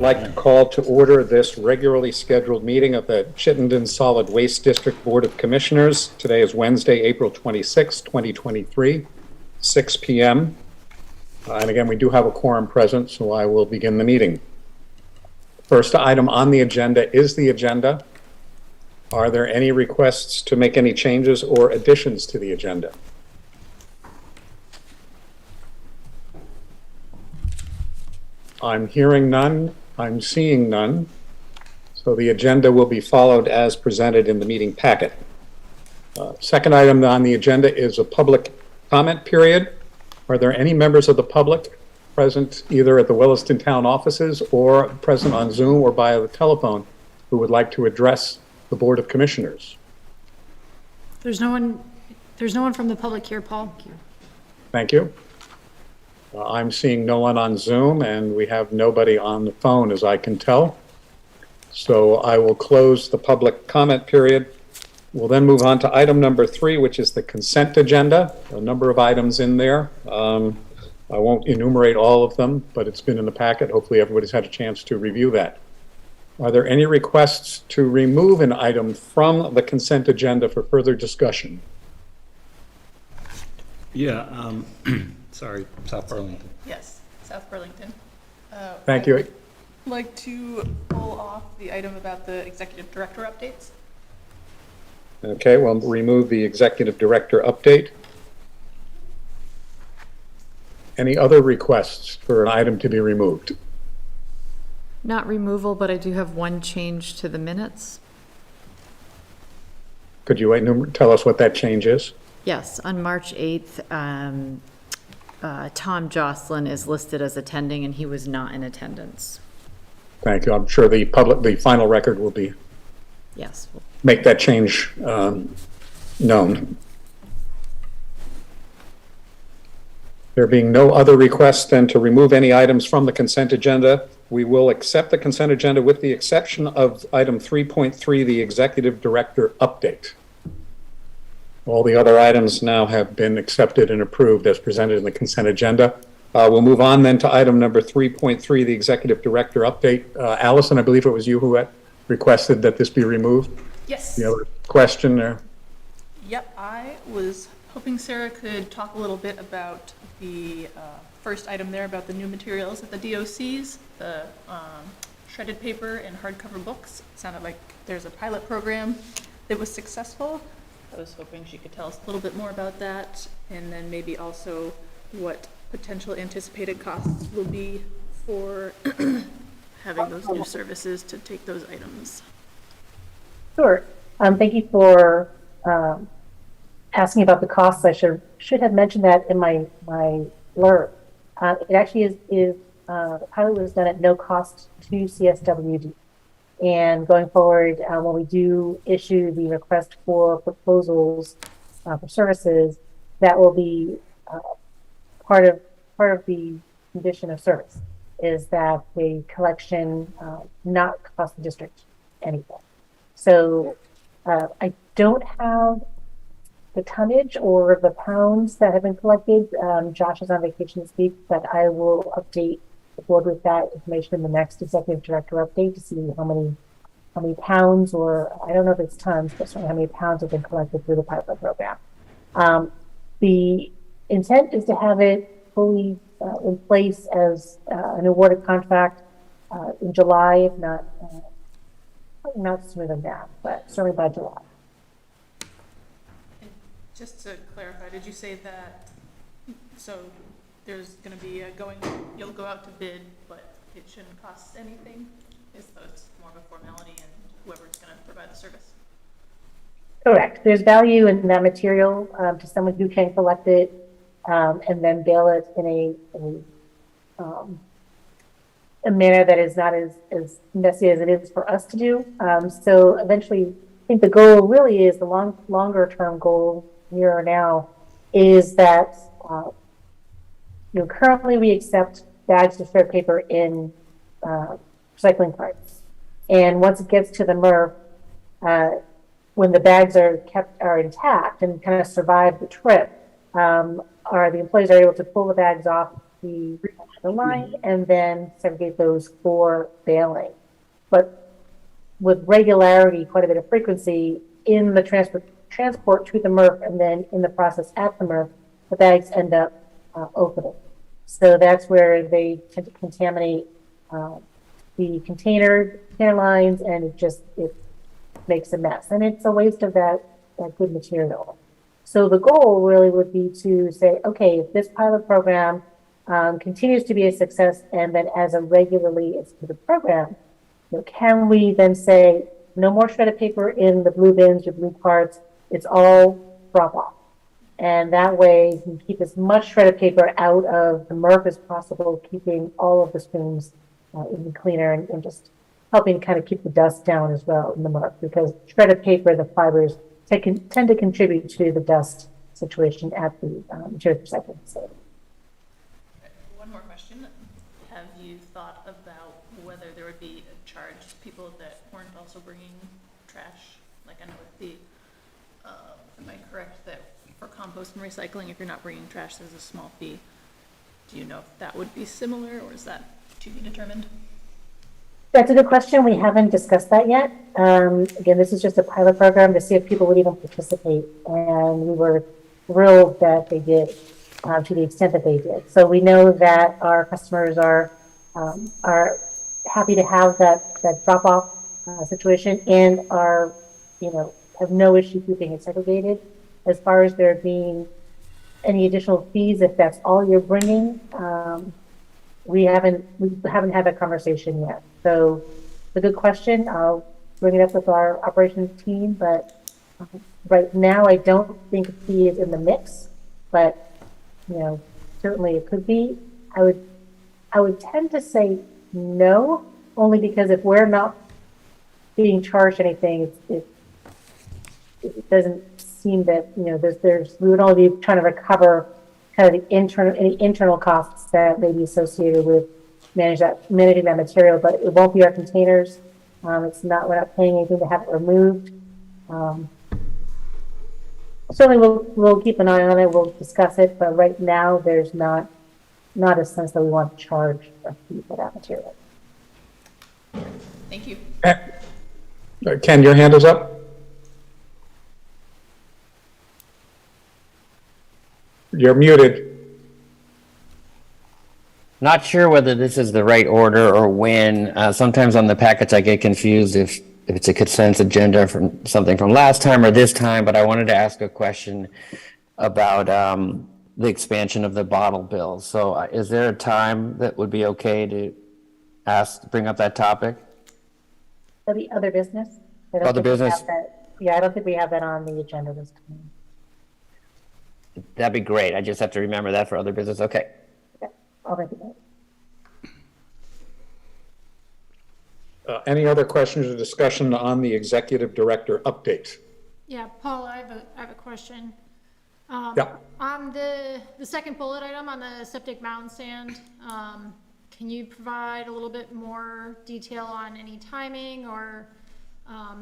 like to call to order this regularly scheduled meeting of the Chittenden Solid Waste District Board of Commissioners. Today is Wednesday, April 26, 2023, 6 p.m. And again, we do have a quorum present, so I will begin the meeting. First item on the agenda is the agenda. Are there any requests to make any changes or additions to the agenda? I'm hearing none. I'm seeing none. So the agenda will be followed as presented in the meeting packet. Second item on the agenda is a public comment period. Are there any members of the public present either at the Williston Town offices or present on Zoom or by the telephone who would like to address the Board of Commissioners? There's no one from the public here, Paul. Thank you. I'm seeing no one on Zoom, and we have nobody on the phone, as I can tell. So I will close the public comment period. We'll then move on to item number 3, which is the consent agenda. A number of items in there. I won't enumerate all of them, but it's been in the packet. Hopefully everybody's had a chance to review that. Are there any requests to remove an item from the consent agenda for further discussion? Yeah, sorry, South Burlington. Yes, South Burlington. Thank you. I would like to pull off the item about the executive director updates. Okay, we'll remove the executive director update. Any other requests for an item to be removed? Not removal, but I do have one change to the minutes. Could you tell us what that change is? Yes, on March 8th, Tom Jocelyn is listed as attending and he was not in attendance. Thank you. I'm sure the final record will be Yes. make that change known. There being no other requests than to remove any items from the consent agenda, we will accept the consent agenda with the exception of item 3.3, the executive director update. All the other items now have been accepted and approved as presented in the consent agenda. We'll move on then to item number 3.3, the executive director update. Allison, I believe it was you who had requested that this be removed. Yes. You have a question there? Yep, I was hoping Sarah could talk a little bit about the first item there about the new materials at the DOCs, the shredded paper and hardcover books. It sounded like there's a pilot program that was successful. I was hoping she could tell us a little bit more about that, and then maybe also what potential anticipated costs will be for having those new services to take those items. Sure. Thank you for asking about the costs. I should have mentioned that in my blurb. It actually is the pilot was done at no cost to CSWD. And going forward, when we do issue the request for proposals for services, that will be part of the condition of service is that the collection not cost the district anything. So I don't have the tonnage or the pounds that have been collected. Josh is on vacation this week, but I will update the board with that information in the next executive director update to see how many pounds, or I don't know if it's tons, but certainly how many pounds have been collected through the pilot program. The intent is to have it fully in place as an awarded contract in July, if not sooner than that, but certainly by July. And just to clarify, did you say that, so there's going to be you'll go out to bid, but it shouldn't cost anything? So it's more of a formality and whoever's going to provide the service? Correct. There's value in that material to someone who can collect it and then bail it in a manner that is not as messy as it is for us to do. So eventually, I think the goal really is the longer term goal here or now is that currently we accept bags of shred paper in recycling carts, and once it gets to the MRF, when the bags are intact and kind of survive the trip, the employees are able to pull the bags off the line and then segregate those for baling. But with regularity, quite a bit of frequency in the transport to the MRF and then in the process at the MRF, the bags end up opening. So that's where they tend to contaminate the container lines, and it makes a mess. And it's a waste of that good material. So the goal really would be to say, okay, if this pilot program continues to be a success, and then as a regularly instituted program, can we then say no more shredded paper in the blue bins or blue carts? It's all drop off, and that way you can keep as much shredded paper out of the MRF as possible, keeping all of the streams even cleaner and just helping kind of keep the dust down as well in the MRF, because shredded paper, the fibers tend to contribute to the dust situation at the material recycling facility. One more question. Have you thought about whether there would be a charge to people that weren't also bringing trash? Like, I know with the, am I correct that for compost and recycling, if you're not bringing trash, there's a small fee? Do you know if that would be similar, or is that to be determined? That's a good question. We haven't discussed that yet. Again, this is just a pilot program to see if people would even participate, and we were thrilled that they did, to the extent that they did. So we know that our customers are happy to have that drop off situation, and are, have no issue keeping it segregated. As far as there being any additional fees, if that's all you're bringing, we haven't had that conversation yet. So it's a good question. I'll bring it up with our operations team, but right now I don't think a fee is in the mix, but certainly it could be. I would tend to say no, only because if we're not being charged anything, it doesn't seem that we would only be trying to recover kind of any internal costs that may be associated with managing that material, but it won't be our containers. We're not paying anything to have it removed. Certainly we'll keep an eye on it. We'll discuss it, but right now there's not a sense that we want to charge a fee for that material. Thank you. Ken, your hand is up. You're muted. Not sure whether this is the right order or when. Sometimes on the packets I get confused if it's a consent agenda from something from last time or this time, but I wanted to ask a question about the expansion of the bottle bill. So is there a time that would be okay to bring up that topic? That'll be other business. Other business? I don't think we have that on the agenda this time. That'd be great. I just have to remember that for other business. Okay. I'll make it. Any other questions or discussion on the executive director update? Yeah, Paul, I have a question. Yeah. On the second bullet item on the septic mound stand, can you provide a little bit more detail on any timing, or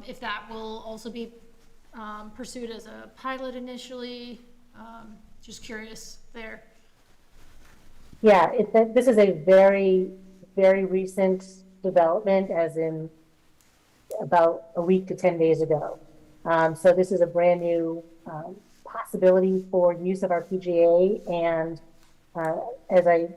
if that will also be pursued as a pilot initially? Just curious there. Yeah, this is a very, very recent development, as in about a week to 10 days ago. So this is a brand new possibility for use of our PGA. And as I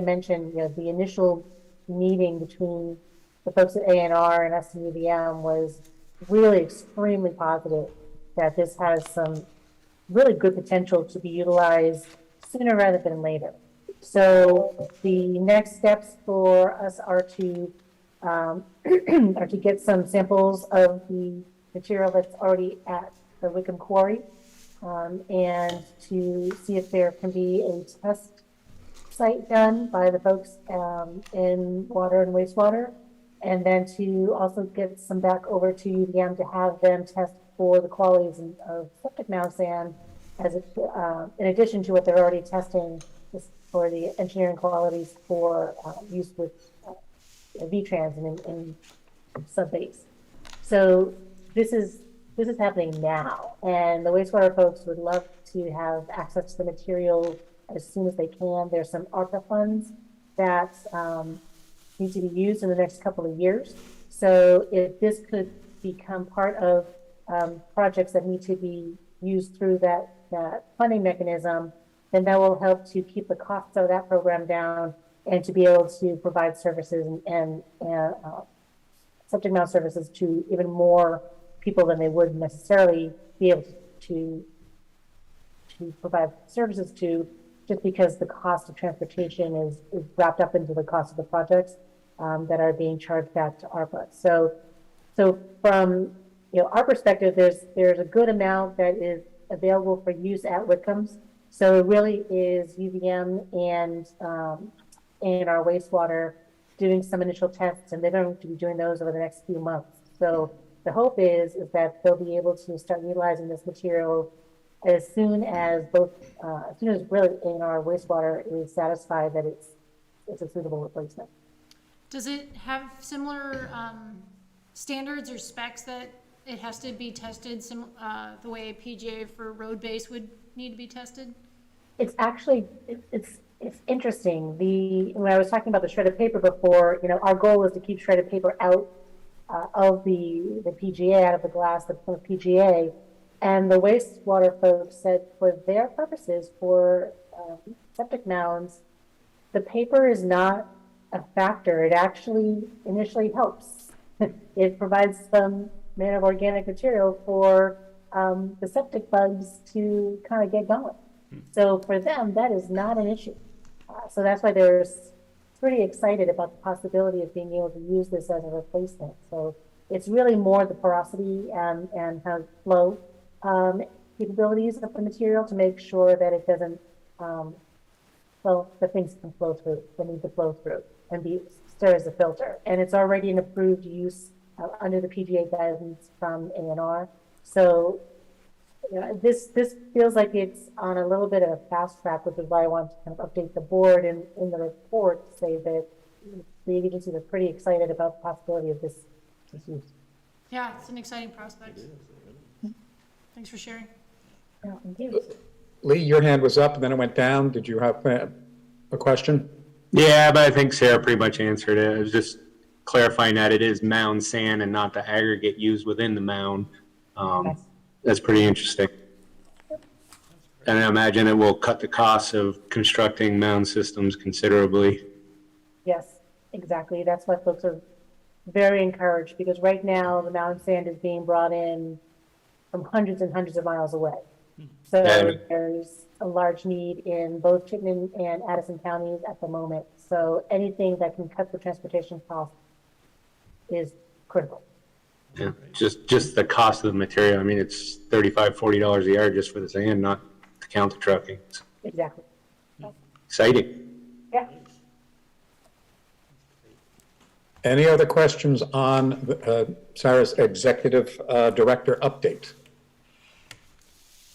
mentioned, the initial meeting between the folks at ANR and us and UVM was really extremely positive, that this has some really good potential to be utilized sooner rather than later. So the next steps for us are to get some samples of the material that's already at the Wickham Quarry, and to see if there can be a test site done by the folks in water and wastewater, and then to also get some back over to UVM to have them test for the qualities of septic mound sand, as in addition to what they're already testing for the engineering qualities for use with V-Trans and sub-base. So this is happening now, and the wastewater folks would love to have access to the material as soon as they can. There's some ARPA funds that need to be used in the next couple of years. So if this could become part of projects that need to be used through that funding mechanism, then that will help to keep the costs of that program down and to be able to provide services and subject matter services to even more people than they would necessarily be able to provide services to, just because the cost of transportation is wrapped up into the cost of the projects that are being charged back to ARPA. So from our perspective, there's a good amount that is available for use at Whitcomb's. So it really is UVM and our wastewater doing some initial tests, and they're going to be doing those over the next few months. So the hope is that they'll be able to start utilizing this material as soon as really our wastewater is satisfied that it's a suitable replacement. Does it have similar standards or specs that it has to be tested the way a PGA for road base would need to be tested? It's actually, it's interesting. When I was talking about the shredded paper before, our goal is to keep shredded paper out of the PGA, out of the glass, the PGA. And the wastewater folks said for their purposes, for septic mounds, the paper is not a factor. It actually initially helps. It provides some manner of organic material for the septic bugs to kind of get going. So for them, that is not an issue. So that's why they're pretty excited about the possibility of being able to use this as a replacement. So it's really more the porosity and how flow capabilities of the material to make sure that it doesn't, the things can flow through, they need to flow through and serve as a filter. And it's already an approved use under the PGA guidance from ANR. So this feels like it's on a little bit of a fast track, which is why I want to kind of update the board in the report to say that the agencies are pretty excited about the possibility of this use. Yeah, it's an exciting prospect. Thanks for sharing. Yeah, thank you. Lee, your hand was up and then it went down. Did you have a question? Yeah, but I think Sarah pretty much answered it. I was just clarifying that it is mound sand and not the aggregate used within the mound. That's pretty interesting. And I imagine it will cut the cost of constructing mound systems considerably. Yes, exactly. That's why folks are very encouraged, because right now the mountain sand is being brought in from hundreds and hundreds of miles away. So there's a large need in both Chittenden and Addison counties at the moment. So anything that can cut the transportation cost is critical. Yeah, just the cost of the material. I mean, it's $35, $40 a yard just for the sand, not to count the trucking. It's Exactly. exciting. Yeah. Any other questions on Sarah's executive director update?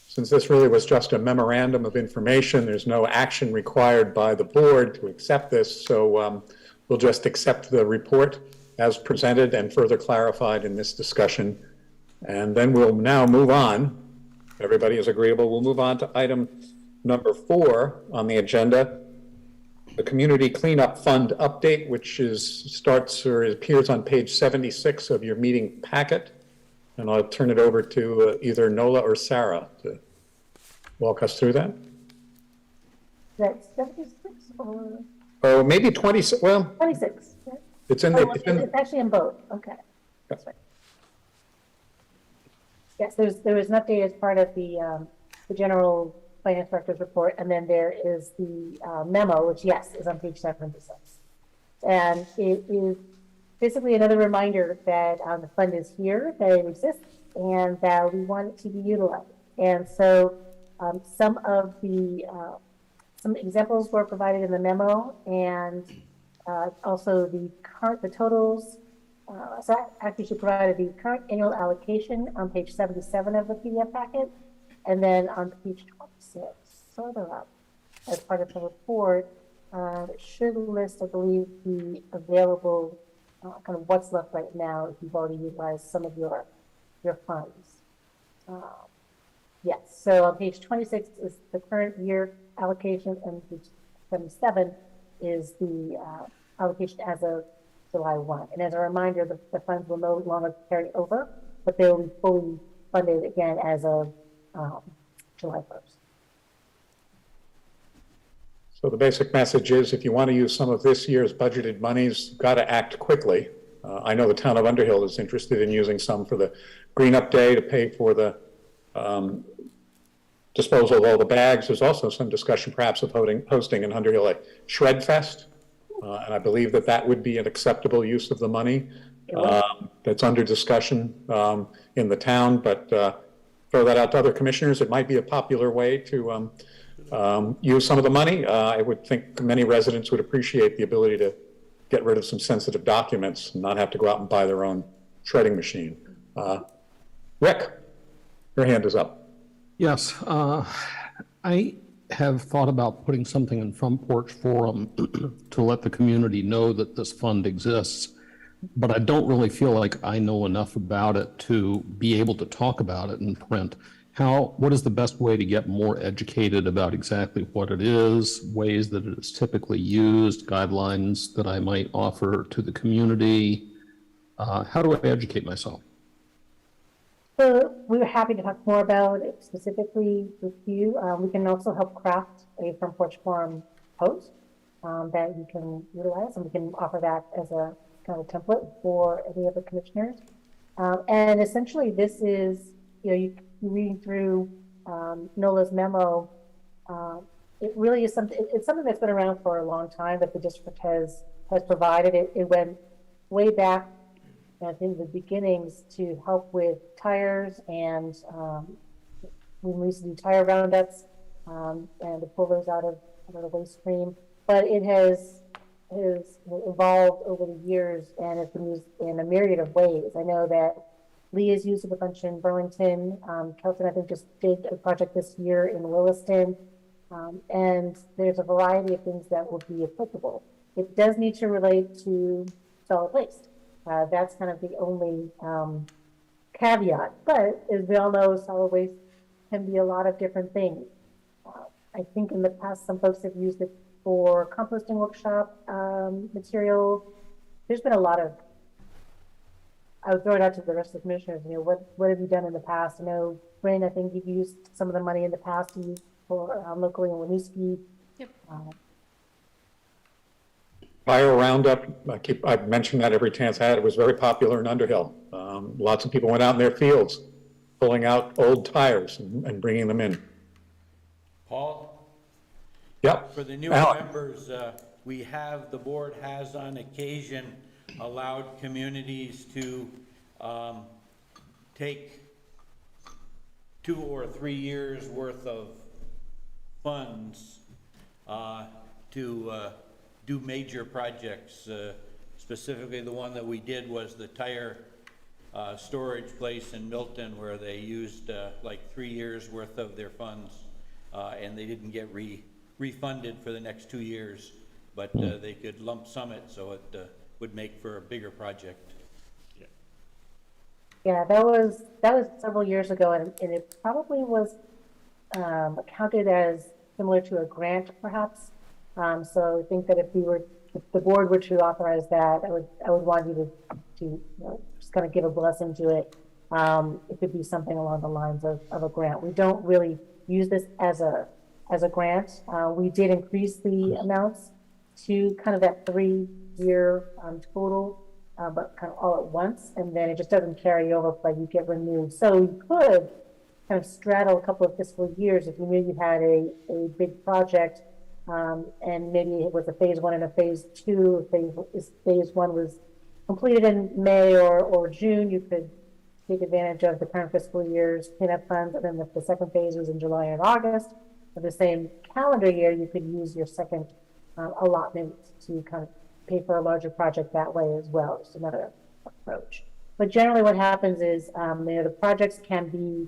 Since this really was just a memorandum of information, there's no action required by the board to accept this, so we'll just accept the report as presented and further clarified in this discussion. And then we'll now move on. Everybody is agreeable. We'll move on to item number 4 on the agenda, the Community Cleanup Fund update, which starts or appears on page 76 of your meeting packet. And I'll turn it over to either Nola or Sarah to walk us through that. That's 76 or Oh, maybe 20, well, 26. Yeah. it's in Oh, the, it's actually in both. Okay. That's right. Yes, there was an update as part of the general finance director's report, and then there is the memo, which, yes, is on page 76. And it is basically another reminder that the fund is here, that it exists, and that we want it to be utilized. And so some of the some examples were provided in the memo, and also the totals. So I actually should provide the current annual allocation on page 77 of the PDF packet, and then on page 26, further up, as part of the report, it should list, I believe, the available kind of what's left right now if you've already utilized some of your funds. Yes, so on page 26 is the current year allocation, and page 77 is the allocation as of July 1. And as a reminder, the funds will no longer carry over, but they will be fully funded again as of July 1st. So the basic message is, if you want to use some of this year's budgeted monies, you've got to act quickly. I know the town of Underhill is interested in using some for the Green Up Day to pay for the disposal of all the bags. There's also some discussion perhaps of hosting in Underhill a Shred Fest. And I believe that that would be an acceptable use of the money. That's under discussion in the town, but throw that out to other commissioners. It might be a popular way to use some of the money. I would think many residents would appreciate the ability to get rid of some sensitive documents and not have to go out and buy their own shredding machine. Rick, your hand is up. Yes, I have thought about putting something in Front Porch Forum to let the community know that this fund exists, but I don't really feel like I know enough about it to be able to talk about it in print. What is the best way to get more educated about exactly what it is, ways that it is typically used, guidelines that I might offer to the community? How do I educate myself? So we were happy to talk more about it specifically with you. We can also help craft a Front Porch Forum post that you can utilize, and we can offer that as a kind of template for any of the commissioners. And essentially, this is, you reading through NOLA's memo. It really is something. It's something that's been around for a long time that the district has provided. It went way back, I think, the beginnings to help with tires, and we used to do tire roundups and to pull those out of the waste stream. But it has evolved over the years, and it's been used in a myriad of ways. I know that Lee has used it a bunch in Burlington. Kelton, I think, just did a project this year in Williston. And there's a variety of things that will be applicable. It does need to relate to solid waste. That's kind of the only caveat. But as we all know, solid waste can be a lot of different things. I think in the past, some folks have used it for composting workshop material. There's been a lot of, I would throw it out to the rest of the commissioners, what have you done in the past? I know, Bryn, I think you've used some of the money in the past to use for locally in Winooski. Yep. Fire Roundup, I mentioned that every chance I had. It was very popular in Underhill. Lots of people went out in their fields, pulling out old tires and bringing them in. Paul? Yep. For the new Alan. members, the board has on occasion allowed communities to take 2 or 3 years worth of funds to do major projects. Specifically, the one that we did was the tire storage place in Milton, where they used like 3 years worth of their funds, and they didn't get refunded for the next 2 years, but they could lump sum it so it would make for a bigger project. Yeah, that was several years ago, and it probably was counted as similar to a grant, perhaps. So I think that if the board were to authorize that, I would want you to just kind of give a blessing to it. It could be something along the lines of a grant. We don't really use this as a grant. We did increase the amounts to kind of that 3-year total, but kind of all at once, and then it just doesn't carry over, but you get renewed. So you could kind of straddle a couple of fiscal years if you knew you had a big project, and maybe it was a phase 1 and a phase 2. If phase 1 was completed in May or June, you could take advantage of the current fiscal year's cleanup funds, and then if the second phase was in July and August of the same calendar year, you could use your second allotment to kind of pay for a larger project that way as well. It's another approach. But generally what happens is, the projects can be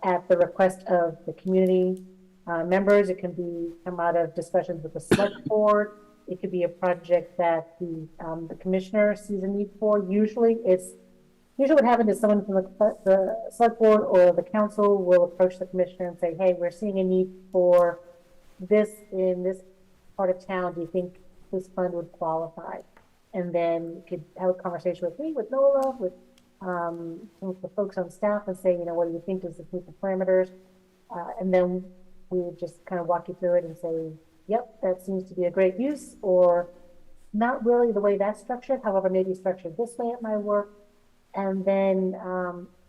at the request of the community members. It can come out of discussions with the select board. It could be a project that the commissioner sees a need for. Usually it's usually what happens is someone from the select board or the council will approach the commissioner and say, hey, we're seeing a need for this in this part of town. Do you think this fund would qualify? And then you could have a conversation with me, with Nola, with some of the folks on staff and say, you know, what do you think? Does this meet the parameters? And then we would just kind of walk you through it and say, yep, that seems to be a great use, or not really the way that's structured. However, maybe structured this way it might work. And then,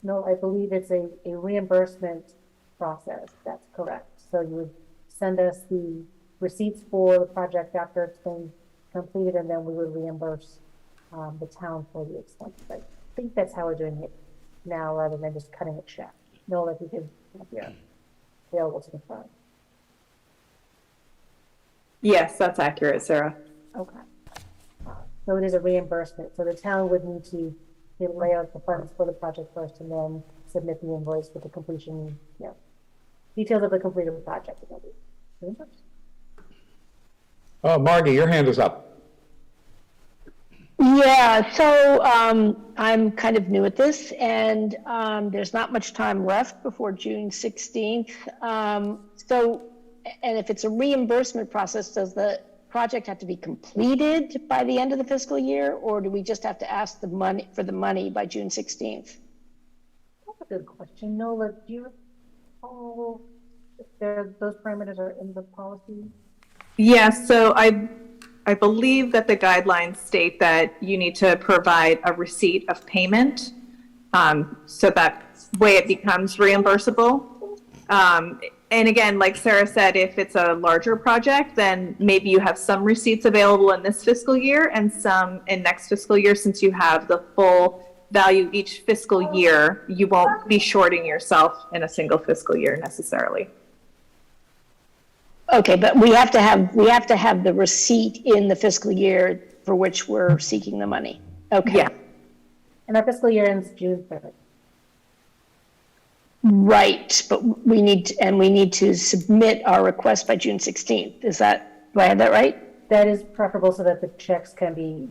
no, I believe it's a reimbursement process. That's correct. So you would send us the receipts for the project after it's been completed, and then we would reimburse the town for the expenses. I think that's how we're doing it now, rather than just cutting a check. No, if you could, yeah, available to the fund. Yes, that's accurate, Sarah. Okay. So it is a reimbursement. So the town would need to lay out the funds for the project first, and then submit the invoice with the completion, details of the completed project. And they'll be reimbursed. Oh, Margie, your hand is up. Yeah, so I'm kind of new at this, and there's not much time left before June 16th. And if it's a reimbursement process, does the project have to be completed by the end of the fiscal year, or do we just have to ask for the money by June 16th? That's a good question. Nola, do you recall if those parameters are in the policy? Yes, so I believe that the guidelines state that you need to provide a receipt of payment, so that way it becomes reimbursable. And again, like Sarah said, if it's a larger project, then maybe you have some receipts available in this fiscal year and some in next fiscal year. Since you have the full value each fiscal year, you won't be shorting yourself in a single fiscal year necessarily. Okay, but we have to have the receipt in the fiscal year for which we're seeking the money. Okay. Yeah. And our fiscal year ends June 3rd. Right, but we need to submit our request by June 16th. Do I have that right? That is preferable so that the checks can be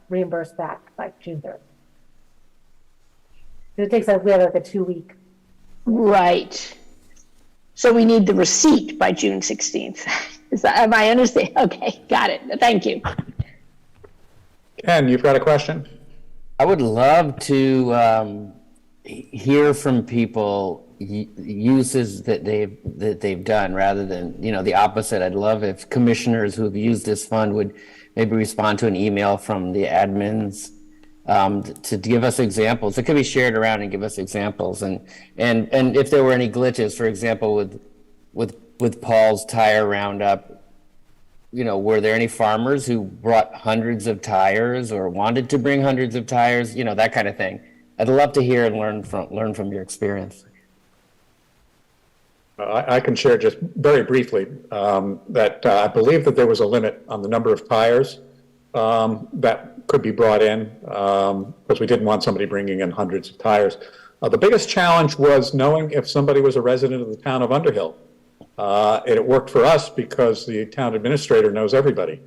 reimbursed back by June 3rd. It takes we have like a 2-week. Right. So we need the receipt by June 16th. Am I understanding? Okay, got it. Thank you. Ken, you've got a question? I would love to hear from people uses that they've done rather than, the opposite. I'd love if commissioners who've used this fund would maybe respond to an email from the admins to give us examples. It could be shared around and give us examples, and if there were any glitches, for example, with Paul's tire roundup, were there any farmers who brought hundreds of tires or wanted to bring hundreds of tires, that kind of thing. I'd love to hear and learn from your experience. I can share just very briefly that I believe that there was a limit on the number of tires that could be brought in because we didn't want somebody bringing in hundreds of tires. The biggest challenge was knowing if somebody was a resident of the town of Underhill. And it worked for us because the town administrator knows everybody.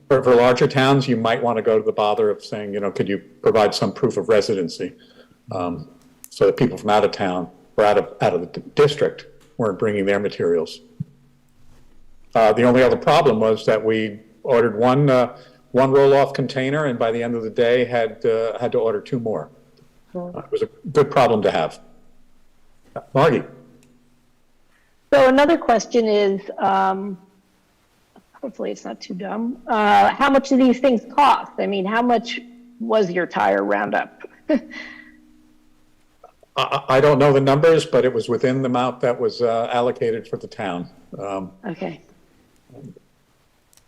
For larger towns, you might want to go to the bother of saying, could you provide some proof of residency so that people from out of town or out of the district weren't bringing their materials. The only other problem was that we ordered one roll-off container, and by the end of the day had to order 2 more. It was a good problem to have. Margie. So another question is, hopefully it's not too dumb. How much do these things cost? I mean, how much was your tire roundup? I don't know the numbers, but it was within the amount that was allocated for the town. Okay.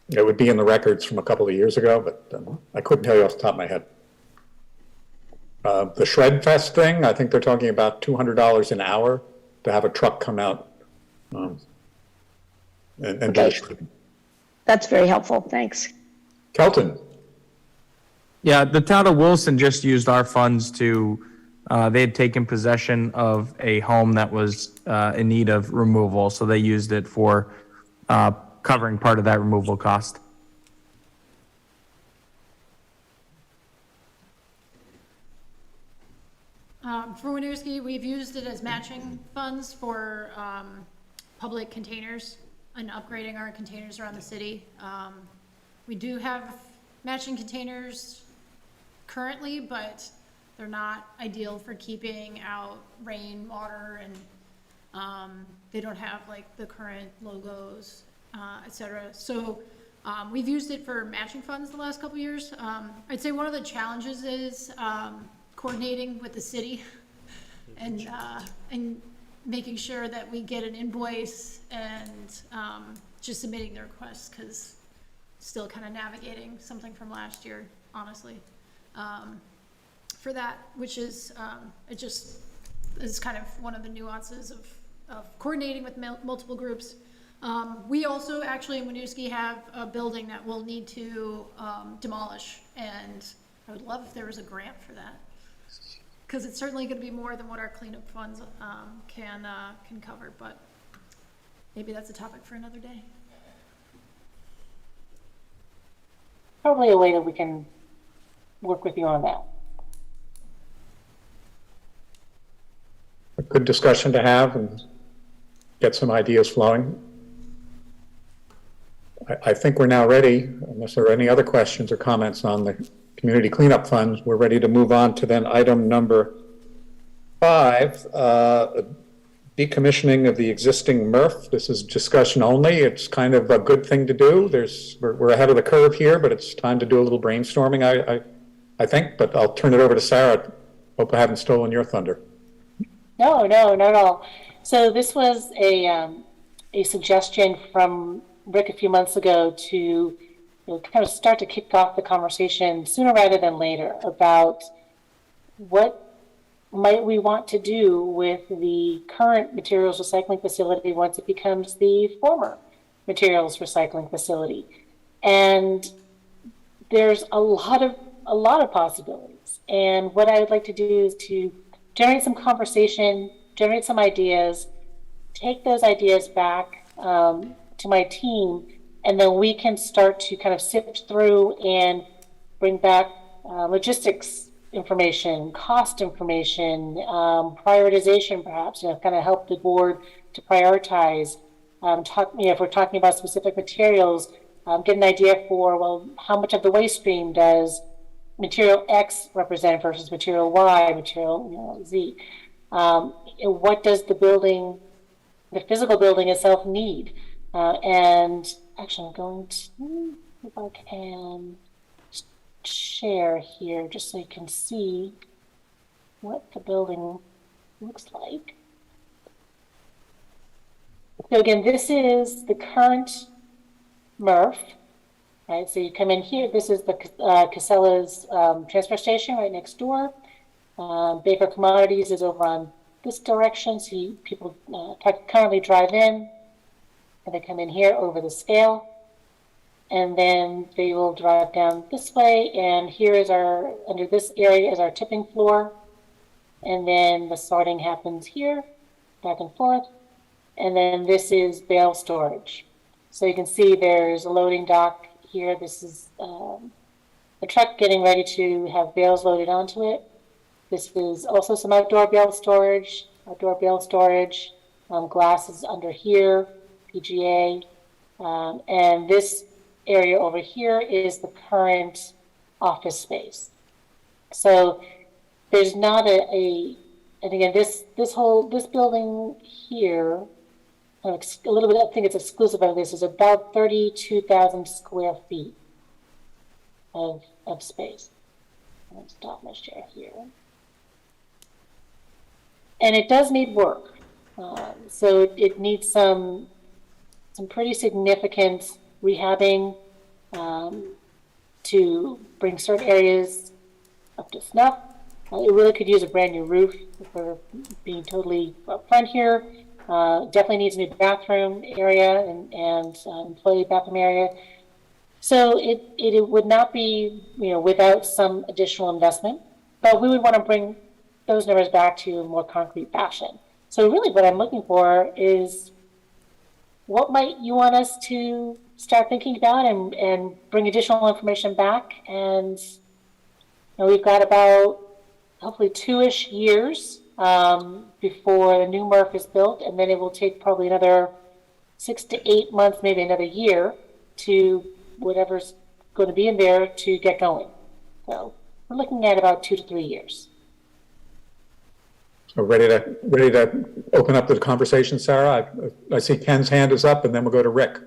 It would be in the records from a couple of years ago, but I couldn't tell you off the top of my head. The Shred Fest thing, I think they're talking about $200 an hour to have a truck come out and do the shredding. That's very helpful. Thanks. Kelton. Yeah, the town of Wilson just used our funds to, they had taken possession of a home that was in need of removal, so they used it for covering part of that removal cost. For Winooski, we've used it as matching funds for public containers and upgrading our containers around the city. We do have matching containers currently, but they're not ideal for keeping out rain, water, and they don't have like the current logos, et cetera. So we've used it for matching funds the last couple years. I'd say one of the challenges is coordinating with the city and making sure that we get an invoice and just submitting the requests, because still kind of navigating something from last year, honestly, for that, which is, it just is kind of one of the nuances of coordinating with multiple groups. We also actually in Winooski have a building that we'll need to demolish, and I would love if there was a grant for that, because it's certainly going to be more than what our cleanup funds can cover, but maybe that's a topic for another day. Probably a way that we can work with you on that. A good discussion to have and get some ideas flowing. I think we're now ready, unless there are any other questions or comments on the community cleanup funds. We're ready to move on to then item number 5, decommissioning of the existing MRF. This is discussion only. It's kind of a good thing to do. We're ahead of the curve here, but it's time to do a little brainstorming, I think, but I'll turn it over to Sarah. Hope I haven't stolen your thunder. No, not at all. So this was a suggestion from Rick a few months ago to kind of start to kick off the conversation sooner rather than later about what might we want to do with the current materials recycling facility once it becomes the former materials recycling facility. And there's a lot of possibilities. And what I would like to do is to generate some conversation, generate some ideas, take those ideas back to my team, and then we can start to kind of sift through and bring back logistics information, cost information, prioritization perhaps, kind of help the board to prioritize. If we're talking about specific materials, get an idea for, well, how much of the waste stream does material X represent versus material Y, material Z? What does the physical building itself need? And actually, I'm going to, if I can share here just so you can see what the building looks like. So again, this is the current MRF, right? So you come in here, this is the Casella's transfer station right next door. Baker Commodities is over on this direction, so people currently drive in, and they come in here over the scale, and then they will drive down this way, and here is under this area is our tipping floor, and then the sorting happens here, back and forth, and then this is bale storage. So you can see there's a loading dock here. This is a truck getting ready to have bales loaded onto it. This is also some outdoor bale storage, glass is under here, PGA, and this area over here is the current office space. So there's not and again, this building here, a little bit, I think it's exclusive of this, is about 32,000 square feet of space. I'll stop my share here. And it does need work. So it needs some pretty significant rehabbing to bring certain areas up to snuff. It really could use a brand new roof if we're being totally upfront here. Definitely needs a new bathroom area and employee bathroom area. So it would not be, without some additional investment, but we would want to bring those numbers back to a more concrete fashion. So really what I'm looking for is what might you want us to start thinking about and bring additional information back. And we've got about hopefully 2-ish years before the new MRF is built, and then it will take probably another 6 to 8 months, maybe another year, to whatever's going to be in there to get going. So we're looking at about 2 to 3 years. So ready to open up the conversation, Sarah? I see Ken's hand is up, and then we'll go to Rick.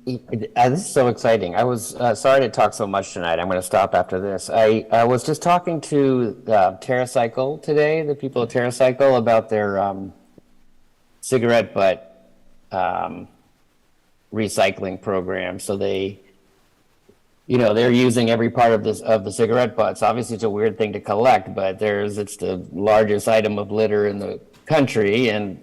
This is so exciting. I was sorry to talk so much tonight. I'm going to stop after this. I was just talking to TerraCycle today, the people at TerraCycle, about their cigarette butt recycling program. So they're using every part of the cigarette butts. Obviously, it's a weird thing to collect, but it's the largest item of litter in the country and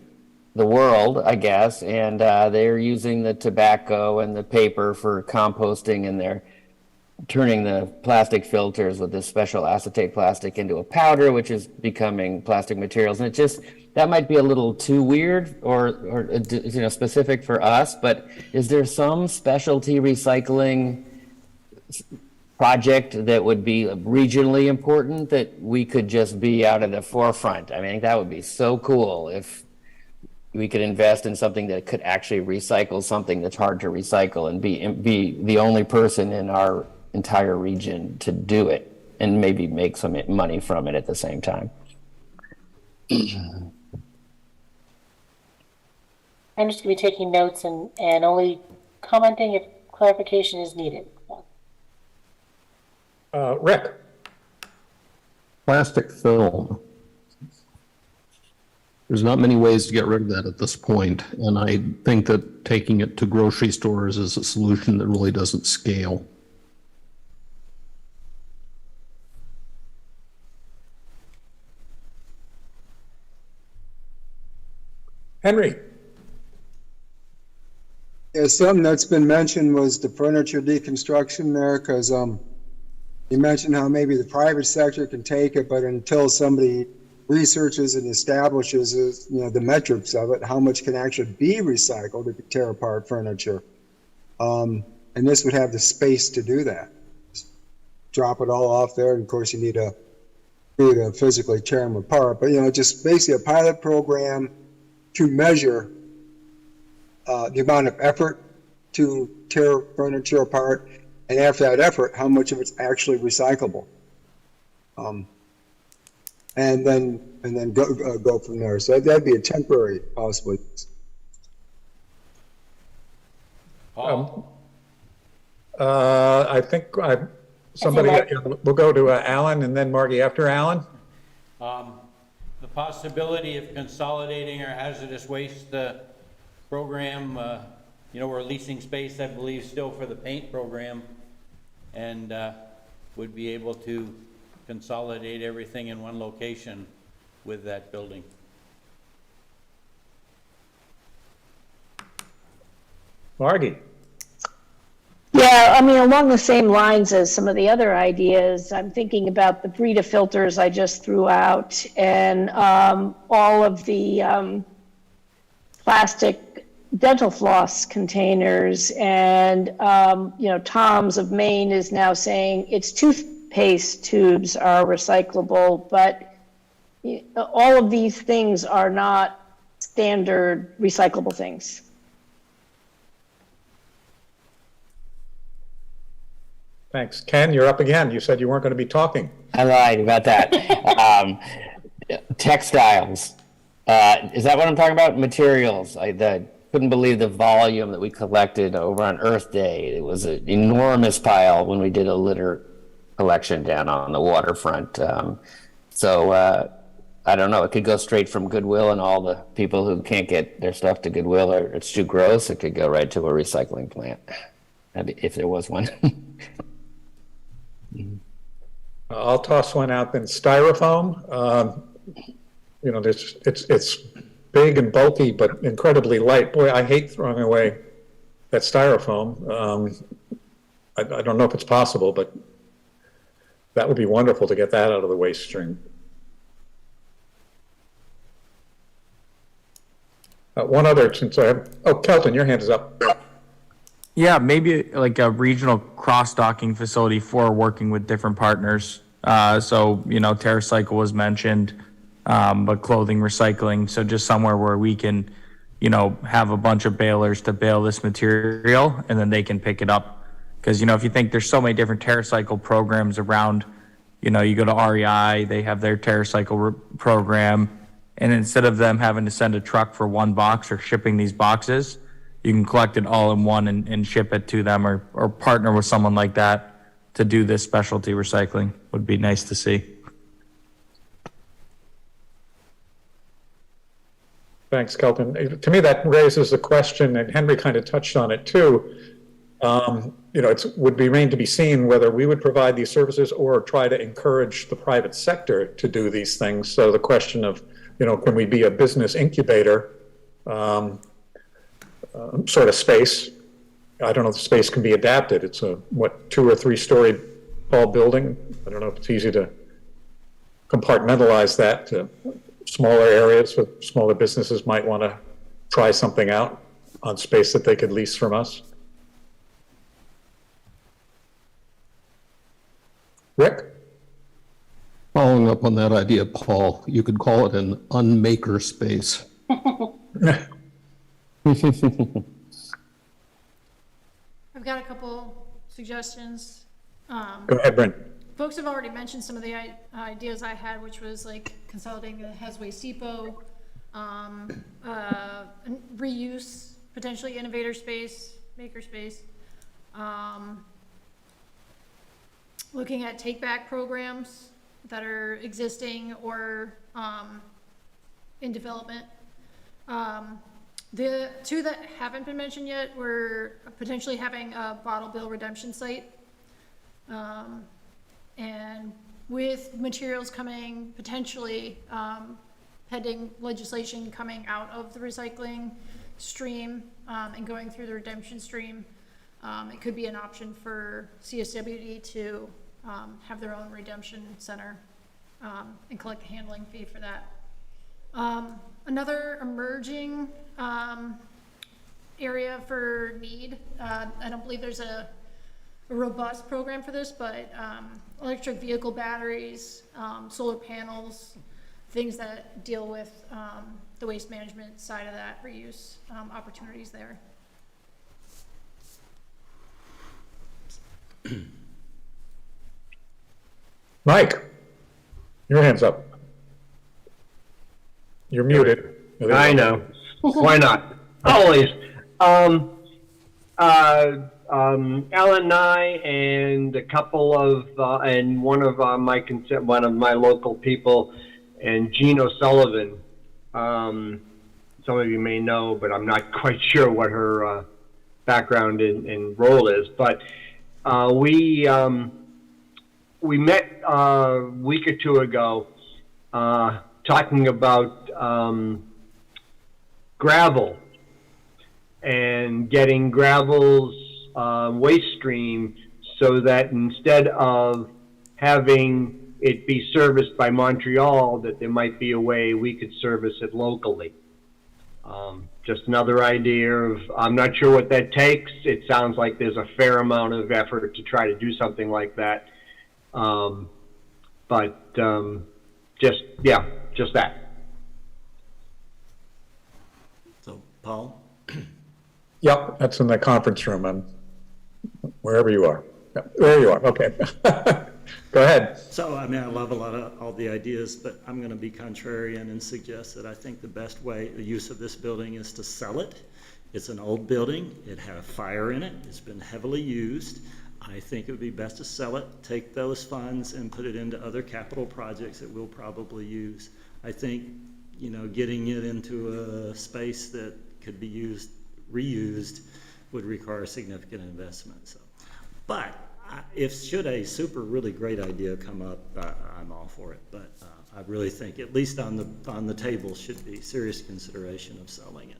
the world, I guess. And they're using the tobacco and the paper for composting, and they're turning the plastic filters with this special acetate plastic into a powder, which is becoming plastic materials. And that might be a little too weird or specific for us, but is there some specialty recycling project that would be regionally important that we could just be out at the forefront? I mean, that would be so cool if we could invest in something that could actually recycle something that's hard to recycle, and be the only person in our entire region to do it, and maybe make some money from it at the same time. I'm just going to be taking notes and only commenting if clarification is needed. Rick. Plastic film. There's not many ways to get rid of that at this point, and I think that taking it to grocery stores is a solution that really doesn't scale. Henry. Yeah, something that's been mentioned was the furniture deconstruction there, because you mentioned how maybe the private sector can take it, but until somebody researches and establishes the metrics of it, how much can actually be recycled if you tear apart furniture. And this would have the space to do that. Just drop it all off there, and of course you need to physically tear them apart. But just basically a pilot program to measure the amount of effort to tear furniture apart, and after that effort, how much of it's actually recyclable. And then go from there. So that'd be a temporary possibly. I think we'll go to Alan, and then Margie after Alan. The possibility of consolidating our hazardous waste program, we're leasing space, I believe, still for the paint program, and would be able to consolidate everything in one location with that building. Margie. Yeah, I mean, along the same lines as some of the other ideas, I'm thinking about the Brita filters I just threw out, and all of the plastic dental floss containers, and Tom's of Maine is now saying its toothpaste tubes are recyclable, but all of these things are not standard recyclable things. Thanks. Ken, you're up again. You said you weren't going to be talking. I lied about that. Textiles. Is that what I'm talking about? Materials. I couldn't believe the volume that we collected over on Earth Day. It was an enormous pile when we did a litter collection down on the waterfront. So I don't know. It could go straight from Goodwill, and all the people who can't get their stuff to Goodwill or it's too gross, it could go right to a recycling plant, if there was one. I'll toss one out then. Styrofoam. It's big and bulky, but incredibly light. Boy, I hate throwing away that styrofoam. I don't know if it's possible, but that would be wonderful to get that out of the waste stream. One other, since I have, Kelton, your hand is up. Yeah, maybe like a regional cross-docking facility for working with different partners. So, TerraCycle was mentioned, but clothing recycling. So just somewhere where we can, have a bunch of balers to bale this material and then they can pick it up. Because, if you think there's so many different TerraCycle programs around, you go to REI, they have their TerraCycle program. And instead of them having to send a truck for one box or shipping these boxes, you can collect it all in one and ship it to them or partner with someone like that to do this specialty recycling. Would be nice to see. Thanks, Kelton. To me, that raises the question, and Henry kind of touched on it too. It would remain to be seen whether we would provide these services or try to encourage the private sector to do these things. So the question of, can we be a business incubator sort of space? I don't know if the space can be adapted. It's a, 2 or 3 story tall building. I don't know if it's easy to compartmentalize that to smaller areas where smaller businesses might want to try something out on space that they could lease from us. Rick? Following up on that idea, Paul, you could call it an unmaker space. I've got a couple suggestions. Go ahead, Brent. Folks have already mentioned some of the ideas I had, which was like consolidating the Hes Waste Depot, reuse, potentially innovator space, maker space, looking at take-back programs that are existing or in development. The 2 that haven't been mentioned yet were potentially having a bottle bill redemption site. And with materials coming, potentially pending legislation coming out of the recycling stream and going through the redemption stream, it could be an option for CSWD to have their own redemption center and collect a handling fee for that. Another emerging area for need, I don't believe there's a robust program for this, but electric vehicle batteries, solar panels, things that deal with the waste management side of that, reuse opportunities there. Mike, your hand's up. You're muted. I know. Why not? Always. Alan and I and a couple of and one of my local people and Jean O'Sullivan. Some of you may know, but I'm not quite sure what her background and role is. But we met a week or 2 ago talking about gravel and getting gravel's waste stream so that instead of having it be serviced by Montreal, that there might be a way we could service it locally. Just another idea of, I'm not sure what that takes. It sounds like there's a fair amount of effort to try to do something like that. Just that. So, Paul? Yep, that's in the conference room and wherever you are. Yep, there you are, okay. Go ahead. So, I love a lot of all the ideas, but I'm going to be contrarian and suggest that I think the best way, the use of this building is to sell it. It's an old building. It had a fire in it. It's been heavily used. I think it would be best to sell it, take those funds and put it into other capital projects that we'll probably use. I think, getting it into a space that could be reused would require significant investment. So, but should a super really great idea come up, I'm all for it. But I really think, at least on the table, should be serious consideration of selling it.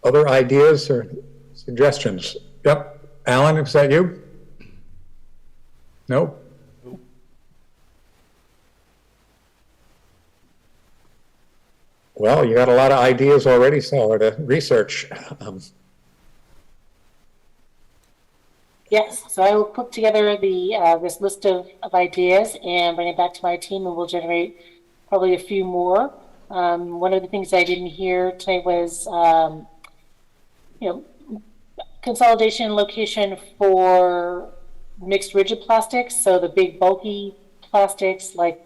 Other ideas or suggestions? Yep. Alan, is that you? No? Well, you got a lot of ideas already, Sarah, to research. Yes, so I will put together this list of ideas and bring it back to my team, and we'll generate probably a few more. One of the things I didn't hear tonight was, consolidation location for mixed rigid plastics. So the big bulky plastics like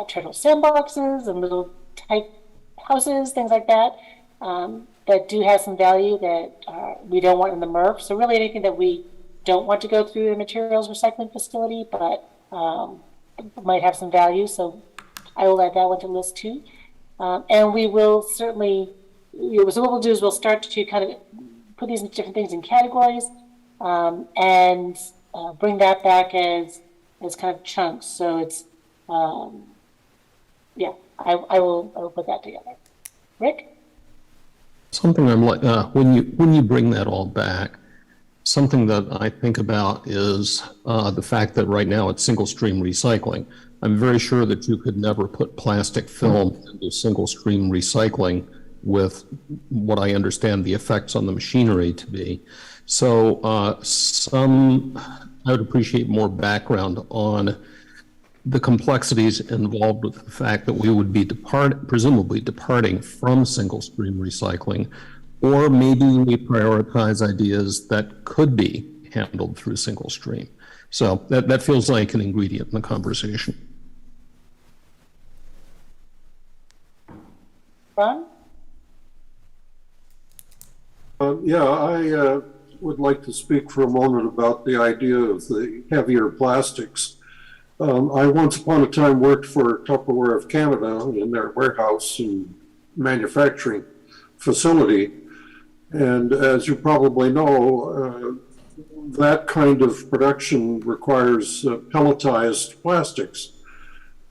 turtle sandboxes and little type houses, things like that, that do have some value that we don't want in the MRF. So really anything that we don't want to go through the materials recycling facility, but might have some value. So I will add that one to the list too. And we will certainly, so what we'll do is we'll start to kind of put these different things in categories and bring that back as kind of chunks. So it's, yeah, I will put that together. Rick? Something I'm like, when you bring that all back, something that I think about is the fact that right now it's single stream recycling. I'm very sure that you could never put plastic film into single stream recycling with what I understand the effects on the machinery to be. So I would appreciate more background on the complexities involved with the fact that we would be presumably departing from single stream recycling, or maybe we prioritize ideas that could be handled through single stream. So that feels like an ingredient in the conversation. Ron? Yeah, I would like to speak for a moment about the idea of the heavier plastics. I once upon a time worked for Tupperware of Canada in their warehouse and manufacturing facility. And as you probably know, that kind of production requires pelletized plastics.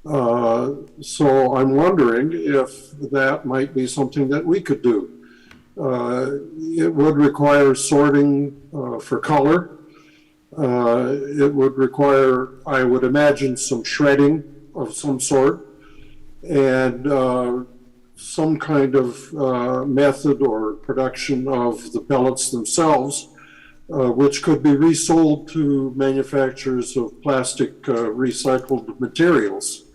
So I'm wondering if that might be something that we could do. It would require sorting for color. It would require, I would imagine, some shredding of some sort, and some kind of method or production of the pellets themselves, which could be resold to manufacturers of plastic recycled materials.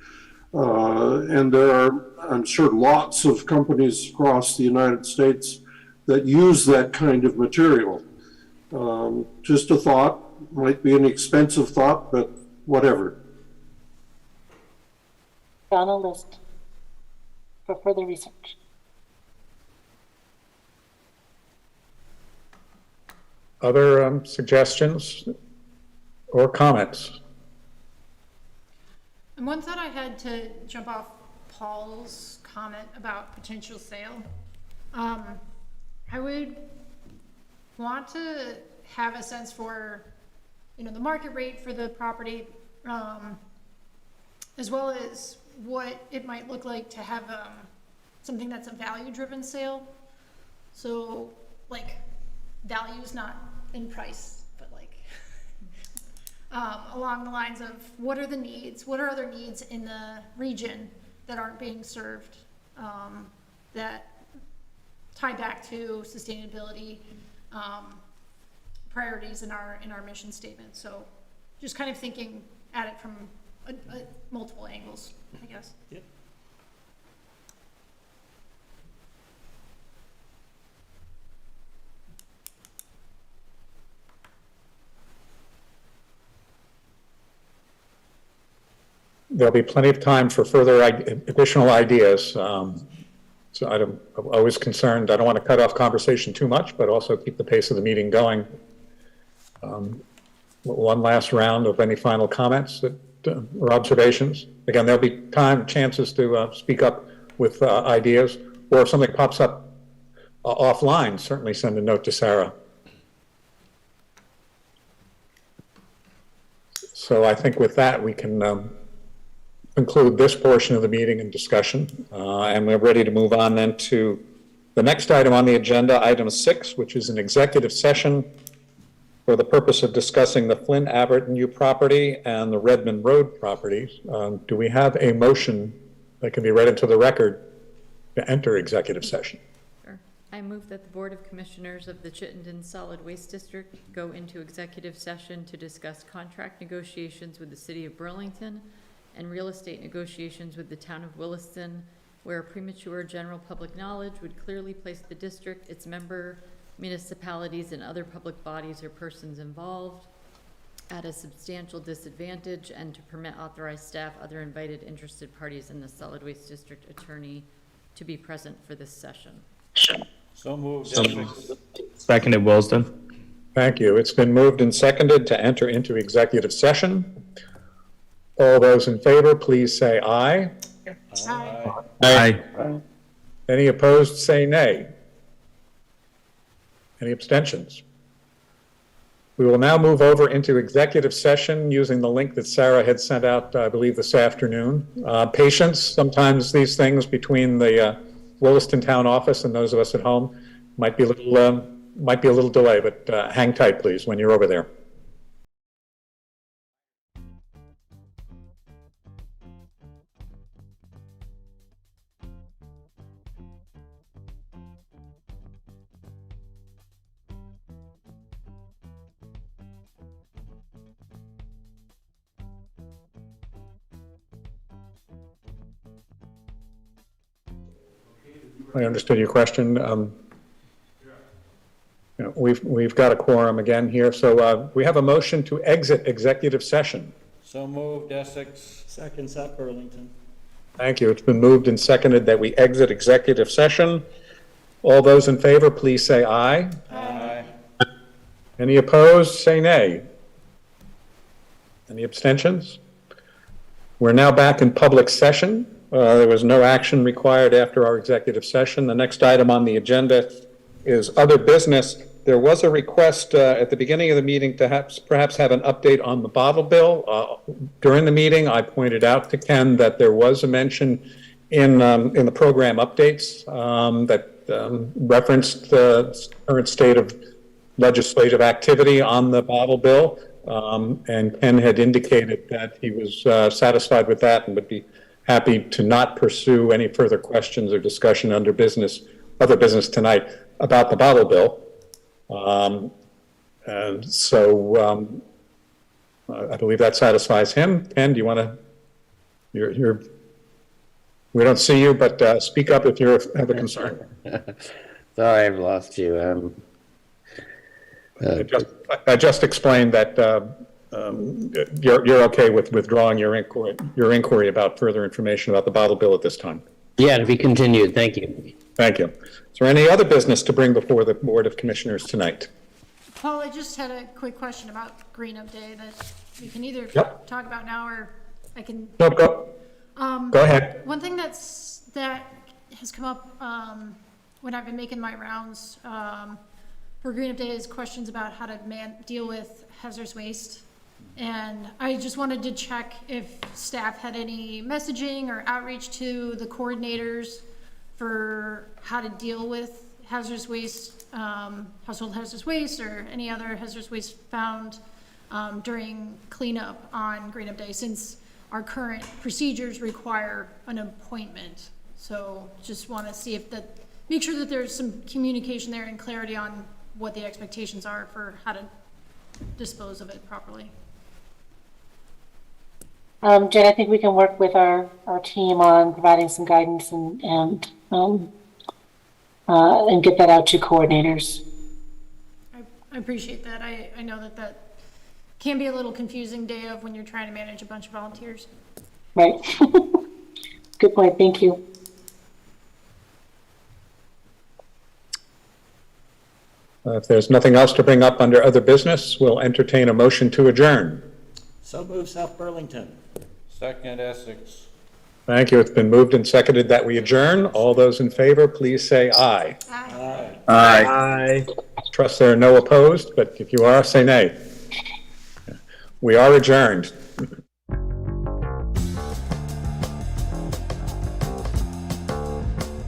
And there are, I'm sure, lots of companies across the United States that use that kind of material. Just a thought, might be an expensive thought, but whatever. On a list for further research. Other suggestions or comments? And one thought I had to jump off Paul's comment about potential sale. I would want to have a sense for, the market rate for the property, as well as what it might look like to have something that's a value-driven sale. So, like, value's not in price, but like along the lines of what are the needs, what are other needs in the region that aren't being served, that tie back to sustainability priorities in our mission statement. So just kind of thinking at it from multiple angles, I guess. Yep. There'll be plenty of time for further additional ideas. So I'm always concerned, I don't want to cut off conversation too much, but also keep the pace of the meeting going. One last round of any final comments or observations. Again, there'll be chances to speak up with ideas, or if something pops up offline, certainly send a note to Sarah. So I think with that, we can conclude this portion of the meeting and discussion, and we're ready to move on then to the next item on the agenda, item 6, which is an executive session for the purpose of discussing the Flynn Avenue property and the Redmond Road properties. Do we have a motion that can be read into the record to enter executive session. Sure. I move that the Board of Commissioners of the Chittenden Solid Waste District go into executive session to discuss contract negotiations with the City of Burlington and real estate negotiations with the Town of Williston, where premature general public knowledge would clearly place the district, its member municipalities, and other public bodies or persons involved at a substantial disadvantage, and to permit authorized staff, other invited interested parties, and the solid waste district attorney to be present for this session. So moved. Seconded, Williston. Thank you. It's been moved and seconded to enter into executive session. All those in favor, please say aye. Aye. Aye. Any opposed, say nay. Any abstentions? We will now move over into executive session using the link that Sarah had sent out, I believe, this afternoon. Patience, sometimes these things between the Williston Town Office and those of us at home might be a little delay, but hang tight, please, when you're over there. I understood your question. We've got a quorum again here, so we have a motion to exit executive session. So moved, Essex. Second, South Burlington. Thank you. It's been moved and seconded that we exit executive session. All those in favor, please say aye. Aye. Any opposed, say nay. Any abstentions? We're now back in public session. There was no action required after our executive session. The next item on the agenda is other business. There was a request at the beginning of the meeting to perhaps have an update on the bottle bill. During the meeting, I pointed out to Ken that there was a mention in the program updates that referenced the current state of legislative activity on the bottle bill. And Ken had indicated that he was satisfied with that and would be happy to not pursue any further questions or discussion other business tonight about the bottle bill. And so I believe that satisfies him. Ken, do you want to, we don't see you, but speak up if you have a concern. Sorry, I've lost you. I just explained that you're okay with withdrawing your inquiry about further information about the bottle bill at this time. Yeah, to be continued. Thank you. Thank you. Is there any other business to bring before the Board of Commissioners tonight? Paul, I just had a quick question about Green Up Day that we can either talk about now or I can. No, go ahead. One thing that has come up when I've been making my rounds for Green Up Day is questions about how to deal with hazardous waste. And I just wanted to check if staff had any messaging or outreach to the coordinators for how to deal with hazardous waste, household hazardous waste, or any other hazardous waste found during cleanup on Green Up Day, since our current procedures require an appointment. So just want to see if make sure that there's some communication there and clarity on what the expectations are for how to dispose of it properly. Jen, I think we can work with our team on providing some guidance and get that out to coordinators. I appreciate that. I know that can be a little confusing day of when you're trying to manage a bunch of volunteers. Right. Good point. Thank you. If there's nothing else to bring up under other business, we'll entertain a motion to adjourn. So move, South Burlington. Second, Essex. Thank you. It's been moved and seconded that we adjourn. All those in favor, please say aye. Aye. Aye. Trust there are no opposed, but if you are, say nay. We are adjourned.